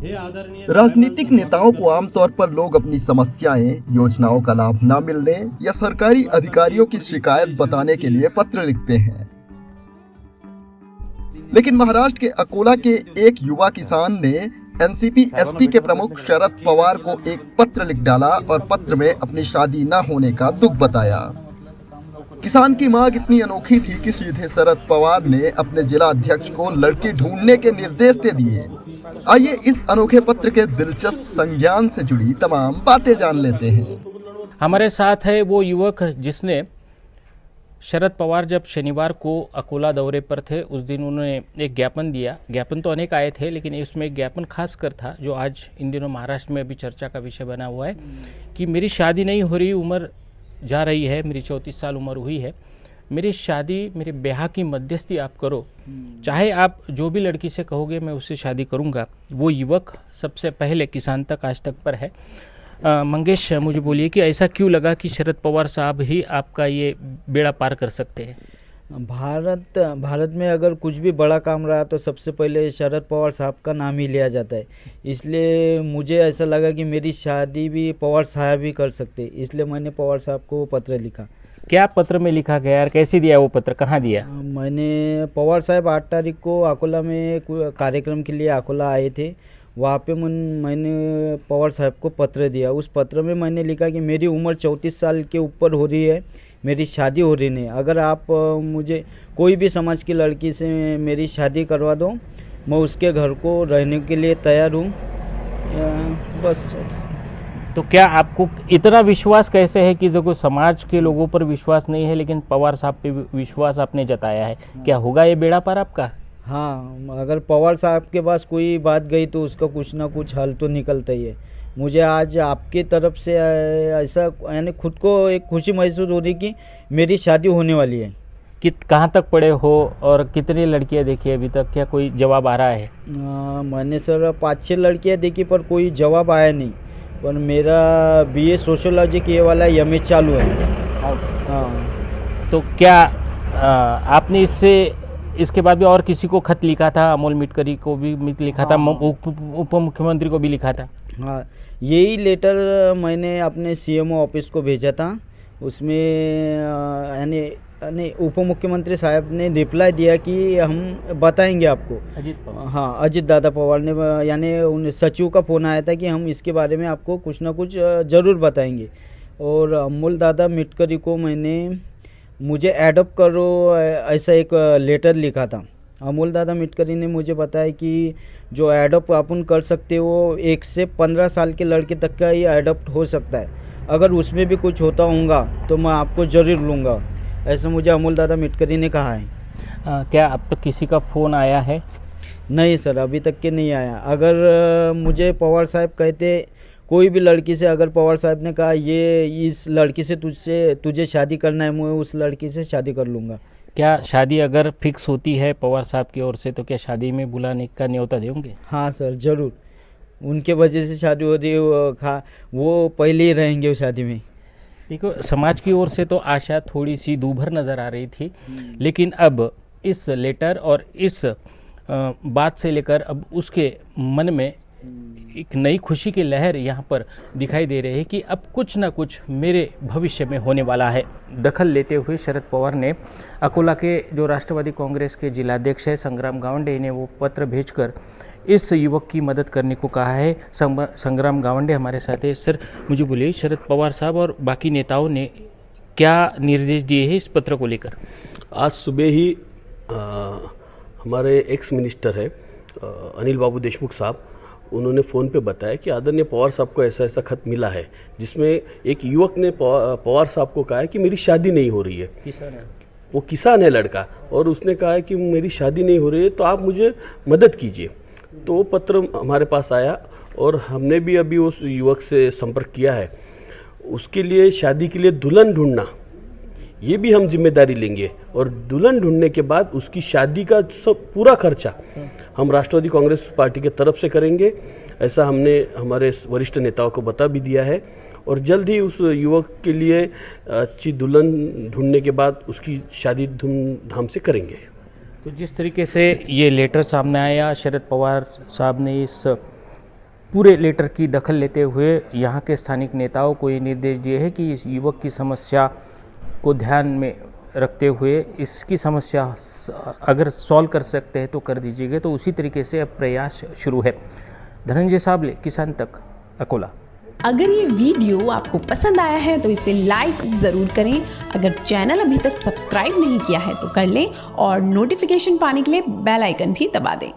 राजनीतिक नेताओं को आमतौर पर लोग अपनी समस्याएं, योजनाओं का लाभ न मिलने या सरकारी अधिकारियों की शिकायत बताने के लिए पत्र लिखते हैं। लेकिन महाराष्ट्र के अकोला के एक युवा किसान ने एनसीपी एसपी के प्रमुख शरद पवार को एक पत्र लिख डाला और पत्र में अपनी शादी न होने का दुख बताया। किसान की मांग इतनी अनोखी थी कि सीधे शरद पवार ने अपने जिला अध्यक्ष को लड़की ढूंढने के निर्देश दे दिए। आइए इस अनोखे पत्र के दिलचस्प संज्ञान से जुड़ी तमाम बातें जान लेते हैं। हमारे साथ है वो युवक जिसने शरद पवार जब शनिवार को अकोला दौरे पर थे उस दिन उन्होंने एक ज्ञापन दिया। ज्ञापन तो अनेक आए थे लेकिन इसमें एक ज्ञापन खासकर था जो आज इन दिनों महाराष्ट्र में अभी चर्चा का विषय बना हुआ है कि मेरी शादी नहीं हो रही, उम्र जा रही है, मेरी 34 साल उम्र हुई है, मेरी शादी, मेरे ब्याह की मध्यस्थी आप करो, चाहे आप जो भी लड़की से कहोगे मैं उससे शादी करूंगा। वो युवक सबसे पहले किसान तक आज तक पर है। मंगेश, मुझे बोलिए कि ऐसा क्यों लगा कि शरद पवार साहब ही आपका ये बेड़ा पार कर सकते हैं? भारत में अगर कुछ भी बड़ा काम रहा तो सबसे पहले शरद पवार साहब का नाम ही लिया जाता है। इसलिए मुझे ऐसा लगा कि मेरी शादी भी पवार साहब ही कर सकते, इसलिए मैंने पवार साहब को पत्र लिखा। क्या पत्र में लिखा गया और कैसे दिया वो पत्र, कहाँ दिया? मैंने पवार साहब 8 तारीख को अकोला में कार्यक्रम के लिए अकोला आए थे, वहाँ पे मैंने पवार साहब को पत्र दिया। उस पत्र में मैंने लिखा कि मेरी उम्र 34 साल के ऊपर हो रही है, मेरी शादी हो रही नहीं, अगर आप मुझे कोई भी समाज की लड़की से मेरी शादी करवा दो, मैं उसके घर को रहने के लिए तैयार हूँ। बस। तो क्या आपको इतना विश्वास कैसे है कि जो समाज के लोगों पर विश्वास नहीं है लेकिन पवार साहब पे विश्वास आपने जताया है? क्या होगा ये बेड़ा पार आपका? हाँ, अगर पवार साहब के पास कोई बात गई तो उसका कुछ ना कुछ हल तो निकलता ही है। मुझे आज आपकी तरफ से ऐसा यानी खुद को एक खुशी महसूस हो रही कि मेरी शादी होने वाली है। कहाँ तक पढ़े हो और कितनी लड़कियां देखी अभी तक, क्या कोई जवाब आ रहा है? मैंने सर 5-6 लड़कियां देखी पर कोई जवाब आया नहीं। पर मेरा BA सोशियोलॉजी के वाला MA चालू है। हाँ। तो क्या आपने इसके बाद भी और किसी को खत लिखा था? अमोल मिटकरी को भी लिखा था, उप मुख्यमंत्री को भी लिखा था? हाँ, यही लेटर मैंने अपने CMO ऑफिस को भेजा था। उसमें यानी उप मुख्यमंत्री साहब ने रिप्लाई दिया कि हम बताएंगे आपको। अजित पवार? हाँ, अजित दादा पवार ने, यानी उन सचिव का फ़ोन आया था कि हम इसके बारे में आपको कुछ ना कुछ ज़रूर बताएंगे। और अमोल दादा मिटकरी को मुझे एडॉप्ट करो ऐसा एक लेटर लिखा था। अमोल दादा मिटकरी ने मुझे बताया कि जो एडॉप्ट अपन कर सकते हो 1 से 15 साल के लड़के तक का ही एडॉप्ट हो सकता है, अगर उसमें भी कुछ होता होगा तो मैं आपको ज़रूर लूँगा, ऐसा मुझे अमोल दादा मिटकरी ने कहा है। क्या अब तक किसी का फ़ोन आया है? नहीं सर, अभी तक के नहीं आया। अगर मुझे पवार साहब कहते कोई भी लड़की से, अगर पवार साहब ने कहा ये इस लड़की से तुझे शादी करना है, मैं उस लड़की से शादी कर लूँगा। क्या शादी अगर फिक्स होती है पवार साहब की ओर से तो क्या शादी में बुलाने का न्योता देंगे? हाँ सर, ज़रूर। उनके वजह से शादी हो रही है, वो पहले ही रहेंगे उस शादी में। देखो, समाज की ओर से तो आशा थोड़ी सी दूभर नज़र आ रही थी, लेकिन अब इस लेटर और इस बात से लेकर अब उसके मन में एक नई खुशी की लहर यहाँ पर दिखाई दे रही है कि अब कुछ ना कुछ मेरे भविष्य में होने वाला है। दखल लेते हुए शरद पवार ने अकोला के जो राष्ट्रवादी कांग्रेस के जिलाध्यक्ष है संग्राम गावंडे ने वो पत्र भेजकर इस युवक की मदद करने को कहा है। संग्राम गावंडे हमारे साथ है। सर, मुझे बोलिए, शरद पवार साहब और बाकी नेताओं ने क्या निर्देश दिए हैं इस पत्र को लेकर? आज सुबह ही हमारे एक्स मिनिस्टर है अनिल बाबू देशमुख साहब, उन्होंने फ़ोन पे बताया कि आदरणीय पवार साहब को ऐसा ऐसा खत मिला है जिसमें एक युवक ने पवार साहब को कहा है कि मेरी शादी नहीं हो रही है। किसान है वो, किसान है लड़का, और उसने कहा है कि मेरी शादी नहीं हो रही है तो आप मुझे मदद कीजिए। तो वो पत्र हमारे पास आया और हमने भी अभी उस युवक से संपर्क किया है। उसके लिए शादी के लिए दुल्हन ढूंढना ये भी हम जिम्मेदारी लेंगे, और दुल्हन ढूंढने के बाद उसकी शादी का सब पूरा खर्चा हम राष्ट्रवादी कांग्रेस पार्टी के तरफ से करेंगे। ऐसा हमने हमारे वरिष्ठ नेताओं को बता भी दिया है, और जल्द ही उस युवक के लिए अच्छी दुल्हन ढूंढने के बाद उसकी शादी धूमधाम से करेंगे। तो जिस तरीके से ये लेटर सामने आया, शरद पवार साहब ने इस पूरे लेटर की दखल लेते हुए यहाँ के स्थानिक नेताओं को ये निर्देश दिए हैं कि इस युवक की समस्या को ध्यान में रखते हुए इसकी समस्या अगर सॉल्व कर सकते हैं तो कर दीजिएगा। तो उसी तरीके से अब प्रयास शुरू है। धनंजय साबले, किसान तक, अकोला। अगर ये वीडियो आपको पसंद आया है तो इसे लाइक ज़रूर करें। अगर चैनल अभी तक सब्सक्राइब नहीं किया है तो कर लें और नोटिफिकेशन पाने के लिए बेल आइकन भी दबा दें।